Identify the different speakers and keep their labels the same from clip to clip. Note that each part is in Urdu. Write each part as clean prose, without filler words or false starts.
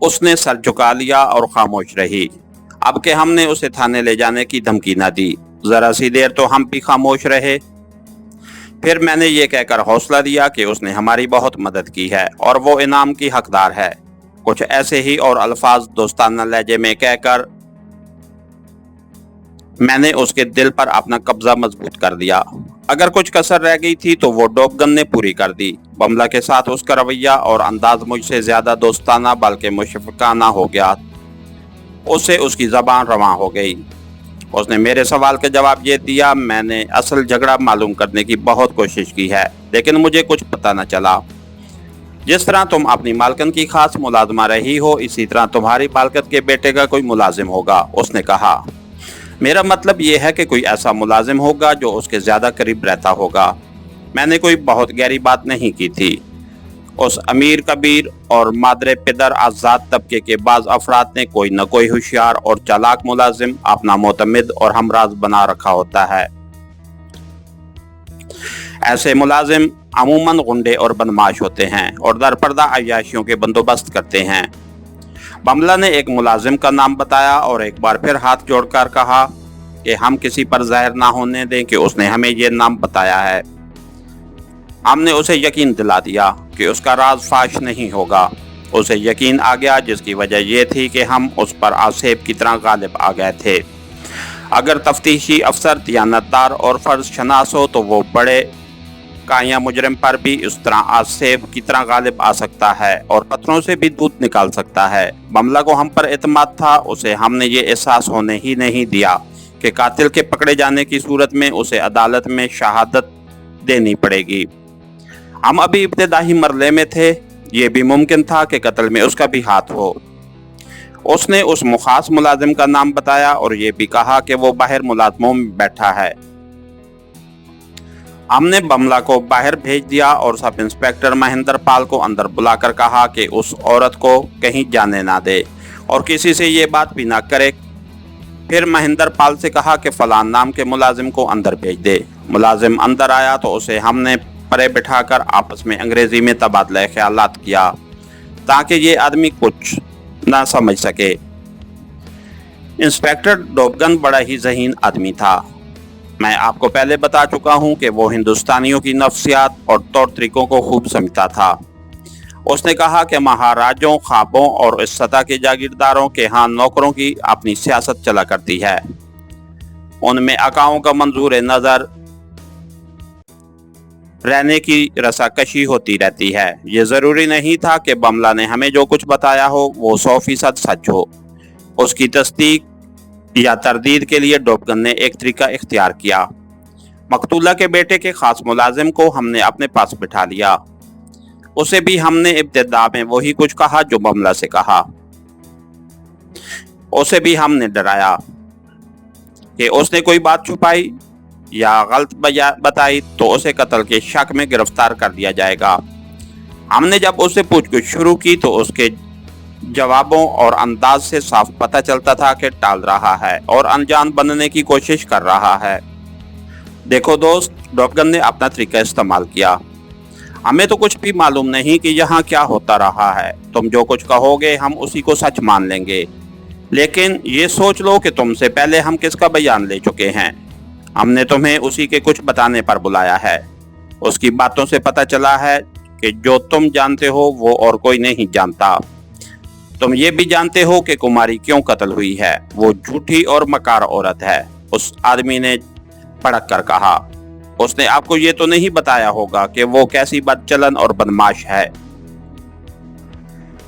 Speaker 1: اس نے سر جھکا لیا اور خاموش رہی۔ اب کہ ہم نے اسے تھانے لے جانے کی دھمکی نہ دی، ذرا سی دیر تو ہم بھی خاموش رہے۔ پھر میں نے یہ کہہ کر حوصلہ دیا کہ اس نے ہماری بہت مدد کی ہے اور وہ انعام کی حقدار ہے۔ کچھ ایسے ہی اور الفاظ دوستانہ لہجے میں کہہ کر میں نے اس کے دل پر اپنا قبضہ مضبوط کر دیا۔ اگر کچھ کسر رہ گئی تھی تو وہ ڈوپ گن نے پوری کر دی۔ بملہ کے ساتھ اس کا رویہ اور انداز مجھ سے زیادہ دوستانہ بلکہ مشفقانہ ہو گیا۔ اس سے اس کی زبان رواں ہو گئی۔ اس نے میرے سوال کا جواب یہ دیا، میں نے اصل جھگڑا معلوم کرنے کی بہت کوشش کی ہے لیکن مجھے کچھ پتہ نہ چلا۔ جس طرح تم اپنی مالکن کی خاص ملازمہ رہی ہو اسی طرح تمہاری مالکن کے بیٹے کا کوئی ملازم ہوگا، اس نے کہا۔ میرا مطلب یہ ہے کہ کوئی ایسا ملازم ہوگا جو اس کے زیادہ قریب رہتا ہوگا۔ میں نے کوئی بہت گہری بات نہیں کی تھی۔ اس امیر کبیر اور مادر پدر آزاد طبقے کے بعض افراد نے کوئی نہ کوئی ہوشیار اور چالاک ملازم اپنا معتمد اور ہمراز بنا رکھا ہوتا ہے۔ ایسے ملازم عموماً غنڈے اور بدمعاش ہوتے ہیں اور درپردہ عیاشیوں کے بندوبست کرتے ہیں۔ بملہ نے ایک ملازم کا نام بتایا اور ایک بار پھر ہاتھ جوڑ کر کہا کہ ہم کسی پر ظاہر نہ ہونے دیں کہ اس نے ہمیں یہ نام بتایا ہے۔ ہم نے اسے یقین دلا دیا کہ اس کا راز فاش نہیں ہوگا۔ اسے یقین آ گیا جس کی وجہ یہ تھی کہ ہم اس پر آسیب کی طرح غالب آ گئے تھے۔ اگر تفتیشی افسر دیانتدار اور فرض شناس ہو تو وہ بڑے کائیاں مجرم پر بھی اس طرح آسیب کی طرح غالب آ سکتا ہے اور پتھروں سے بھی دودھ نکال سکتا ہے۔ بملہ کو ہم پر اعتماد تھا، اسے ہم نے یہ احساس ہونے ہی نہیں دیا کہ قاتل کے پکڑے جانے کی صورت میں اسے عدالت میں شہادت دینی پڑے گی۔ ہم ابھی ابتدائی مرحلے میں تھے، یہ بھی ممکن تھا کہ قتل میں اس کا بھی ہاتھ ہو۔ اس نے اس مخصوص ملازم کا نام بتایا اور یہ بھی کہا کہ وہ باہر ملازموں میں بیٹھا ہے۔ ہم نے بملہ کو باہر بھیج دیا اور سب انسپیکٹر مہندر پال کو اندر بلا کر کہا کہ اس عورت کو کہیں جانے نہ دے اور کسی سے یہ بات بھی نہ کرے۔ پھر مہندر پال سے کہا کہ فلاں نام کے ملازم کو اندر بھیج دے۔ ملازم اندر آیا تو اسے ہم نے پرے بٹھا کر آپس میں انگریزی میں تبادلہ خیالات کیا تاکہ یہ آدمی کچھ نہ سمجھ سکے۔ انسپیکٹر ڈوپ گن بڑا ہی ذہین آدمی تھا۔ میں آپ کو پہلے بتا چکا ہوں کہ وہ ہندوستانیوں کی نفسیات اور طور طریقوں کو خوب سمجھتا تھا۔ اس نے کہا کہ مہاراجوں، خوابوں اور اس سطح کے جاگیرداروں کے ہاں نوکروں کی اپنی سیاست چلا کرتی ہے۔ ان میں آقاؤں کا منظور نظر رہنے کی رساکشی ہوتی رہتی ہے۔ یہ ضروری نہیں تھا کہ بملہ نے ہمیں جو کچھ بتایا ہو وہ 100% سچ ہو۔ اس کی تصدیق یا تردید کے لیے ڈوپ گن نے ایک طریقہ اختیار کیا۔ مقتولہ کے بیٹے کے خاص ملازم کو ہم نے اپنے پاس بٹھا لیا۔ اسے بھی ہم نے ابتدا میں وہی کچھ کہا جو بملہ سے کہا۔ اسے بھی ہم نے ڈرایا کہ اس نے کوئی بات چھپائی یا غلط بتائی تو اسے قتل کے شک میں گرفتار کر دیا جائے گا۔ ہم نے جب اس سے پوچھ گچھ شروع کی تو اس کے جوابوں اور انداز سے صاف پتہ چلتا تھا کہ ٹال رہا ہے اور انجان بننے کی کوشش کر رہا ہے۔ دیکھو دوست، ڈوپ گن نے اپنا طریقہ استعمال کیا۔ ہمیں تو کچھ بھی معلوم نہیں کہ یہاں کیا ہوتا رہا ہے۔ تم جو کچھ کہو گے ہم اسی کو سچ مان لیں گے، لیکن یہ سوچ لو کہ تم سے پہلے ہم کس کا بیان لے چکے ہیں۔ ہم نے تمہیں اسی کے کچھ بتانے پر بلایا ہے۔ اس کی باتوں سے پتہ چلا ہے کہ جو تم جانتے ہو وہ اور کوئی نہیں جانتا۔ تم یہ بھی جانتے ہو کہ کماری کیوں قتل ہوئی ہے، وہ جھوٹی اور مکار عورت ہے، اس آدمی نے بھڑک کر کہا۔ اس نے آپ کو یہ تو نہیں بتایا ہوگا کہ وہ کیسی بد چلن اور بدمعاش ہے۔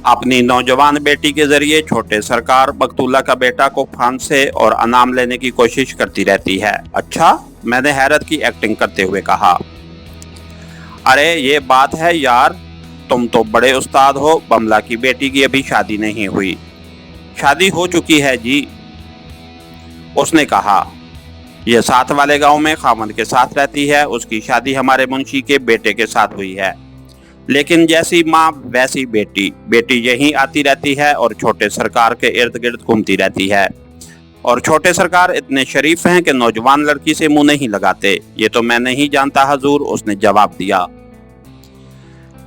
Speaker 1: اپنی نوجوان بیٹی کے ذریعے چھوٹے سرکار مقتولہ کا بیٹا کو پھانسے اور انعام لینے کی کوشش کرتی رہتی ہے۔ اچھا، میں نے حیرت کی ایکٹنگ کرتے ہوئے کہا۔ ارے یہ بات ہے یار، تم تو بڑے استاد ہو۔ بملہ کی بیٹی کی ابھی شادی نہیں ہوئی۔ شادی ہو چکی ہے جی، اس نے کہا۔ یہ ساتھ والے گاؤں میں خاوند کے ساتھ رہتی ہے۔ اس کی شادی ہمارے منشی کے بیٹے کے ساتھ ہوئی ہے، لیکن جیسی ماں ویسی بیٹی۔ بیٹی یہیں آتی رہتی ہے اور چھوٹے سرکار کے ارد گرد گھومتی رہتی ہے، اور چھوٹے سرکار اتنے شریف ہیں کہ نوجوان لڑکی سے منہ نہیں لگاتے۔ یہ تو میں نہیں جانتا حضور، اس نے جواب دیا۔